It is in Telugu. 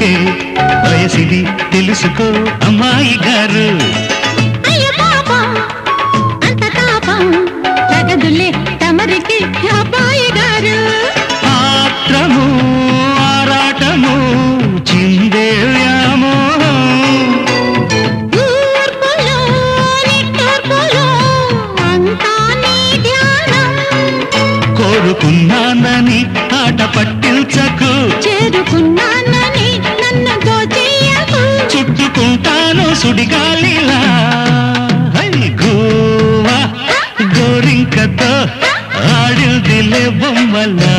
ఉండే వయసిది తెలుసుకో అమ్మాయి గారు. అయ్య పాపం అంత తాపం తగదులే తమరికి అబ్బాయి గారు. ఆత్రము ఆరాటము చిందే వ్యామోహం ఊర్పులో నిట్టూర్పులో అంతా నీ ధ్యానం. కోరుకున్నానని ఆట పట్టించకు, చేరుకున్నానని నన్ను దోచేయకు. చుట్టుకుంటాను సుడిగాలిలా గోవా గోరింకతో ఆడిందిలే బొమ్మలా.